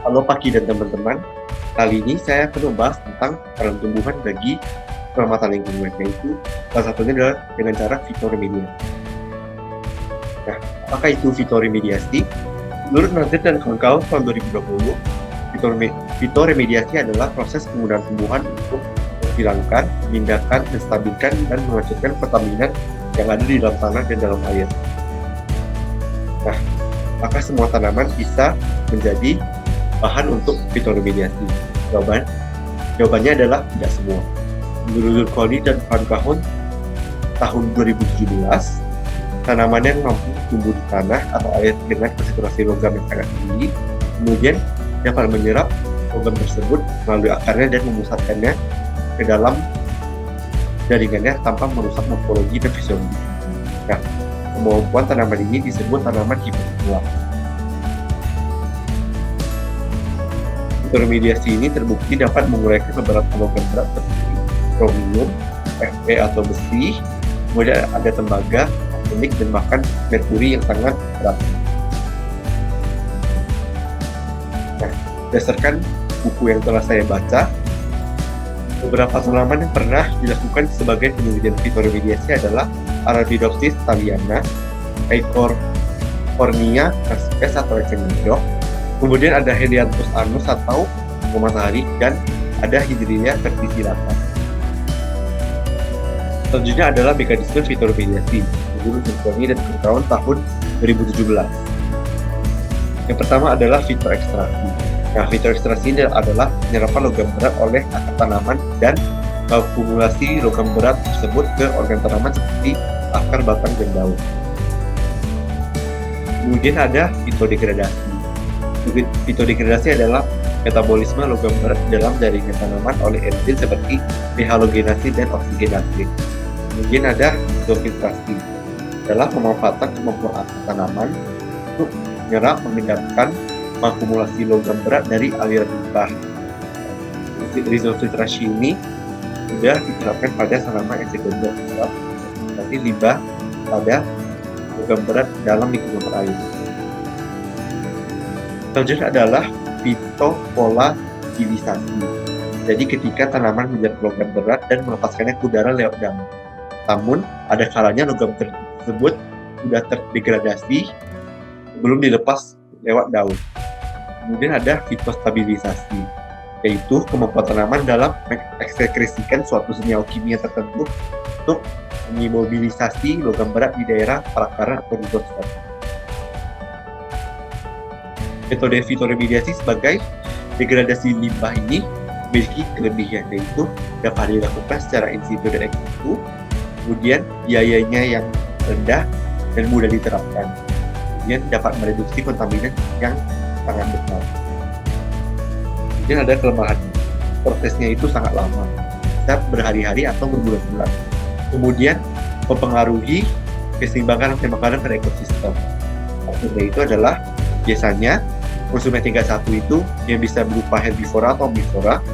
Halo Paki dan teman-teman, kali ini saya akan membahas tentang peran tumbuhan bagi keselamatan lingkungan, yaitu salah satunya adalah dengan cara fitoremediasi. Nah, apakah itu fitoremediasi? Menurut Nazir dan kawan-kawan tahun 2020, fitoremediasi adalah proses penggunaan tumbuhan untuk menghilangkan, memindahkan, menstabilkan, dan menghancurkan kontaminan yang ada di dalam tanah dan dalam air. Nah, apakah semua tanaman bisa menjadi bahan untuk fitoremediasi? Jawabannya adalah tidak semua. Menurut Zurkoni dan kawan-kawan tahun 2017, tanaman yang mampu tumbuh di tanah atau air dengan konsentrasi logam yang sangat tinggi, kemudian dapat menyerap logam tersebut melalui akarnya dan memusatkannya ke dalam jaringannya tanpa merusak morfologi dan fisiologi. Nah, kemampuan tanaman ini disebut tanaman hiperkuat. Fitoremediasi ini terbukti dapat menguraikan beberapa logam berat seperti kromium, Fe atau besi, kemudian ada tembaga, arsenik, dan bahkan merkuri yang sangat berat. Nah, berdasarkan buku yang telah saya baca, beberapa tanaman yang pernah dilakukan sebagai penelitian fitoremediasi adalah Arabidopsis thaliana, Eichhornia crassicas atau eceng gondok, kemudian ada Helianthus anus atau bunga matahari, dan ada Hydrilla verticillata. Selanjutnya adalah mekanisme fitoremediasi menurut Zurkoni dan kawan-kawan tahun 2017. Yang pertama adalah fitoekstraksi. Nah, fitoekstraksi ini adalah penyerapan logam berat oleh akar tanaman dan akumulasi logam berat tersebut ke organ tanaman seperti akar, batang, dan daun. Kemudian ada fitodegradasi. Fitodegradasi adalah metabolisme logam berat dalam jaringan tanaman oleh enzim seperti dehalogenasi dan oksigenasi. Kemudian ada hidrofiltrasi, adalah pemanfaatan kemampuan akar tanaman untuk menyerap, memindahkan, mengakumulasi logam berat dari aliran limbah. Hidrofiltrasi ini sudah diterapkan pada tanaman eceng gondok, berarti limbah pada logam berat dalam lingkungan air. Selanjutnya adalah fitopolabilisasi. Jadi ketika tanaman menyerap logam berat dan melepaskannya ke udara lewat daun. Namun ada kalanya logam tersebut sudah terdegradasi sebelum dilepas lewat daun. Kemudian ada fitostabilisasi, yaitu kemampuan tanaman dalam mengekskresikan suatu senyawa kimia tertentu untuk mengimobilisasi logam berat di daerah perakaran atau rizostom. Metode fitoremediasi sebagai degradasi limbah ini memiliki kelebihan, yaitu dapat dilakukan secara in situ dan ex situ, kemudian biayanya yang rendah dan mudah diterapkan, kemudian dapat mereduksi kontaminan yang sangat besar. Kemudian ada kelemahan, prosesnya itu sangat lama, bisa berhari-hari atau berbulan-bulan. Kemudian mempengaruhi keseimbangan makanan pada ekosistem. Maksudnya itu adalah biasanya konsumen tingkat 1 itu yang bisa berupa herbivora atau omnivora.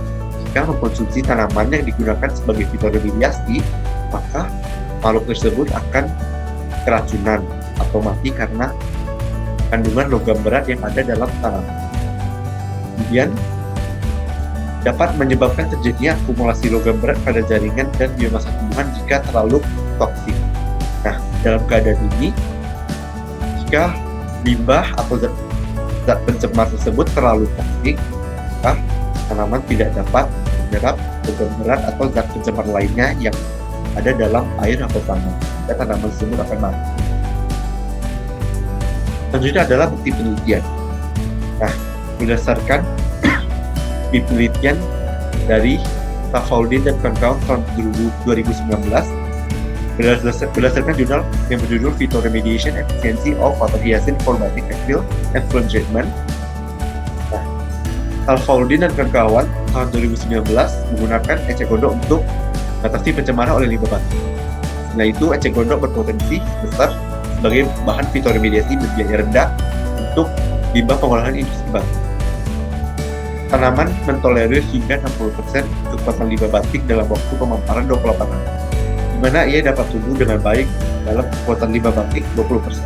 Jika mengkonsumsi tanaman yang digunakan sebagai fitoremediasi, maka makhluk tersebut akan keracunan atau mati karena kandungan logam berat yang ada dalam tanaman. Kemudian dapat menyebabkan terjadinya akumulasi logam berat pada jaringan dan biomasa tumbuhan jika terlalu toksik. Nah, dalam keadaan ini, jika limbah atau zat pencemar tersebut terlalu toksik, maka tanaman tidak dapat menyerap logam berat atau zat pencemar lainnya yang ada dalam air atau tanah, dan tanaman tersebut akan mati. Selanjutnya adalah bukti penelitian. Nah, berdasarkan penelitian dari Saffoldin dan kawan-kawan tahun 2019, berdasarkan jurnal yang berjudul Phytoremediation Efficiency of Water Hyacinth for Biotic Effluent Treatment. Nah, Saffoldin dan kawan-kawan tahun 2019 menggunakan eceng gondok untuk mengatasi pencemaran oleh limbah batu. Setelah itu, eceng gondok berpotensi besar sebagai bahan fitoremediasi berbiaya rendah untuk limbah pengolahan industri batu. Tanaman mentolerir hingga 60% kekuatan limbah batik dalam waktu pemaparan 28 hari, di mana ia dapat tumbuh dengan baik dalam kekuatan limbah batik 20%.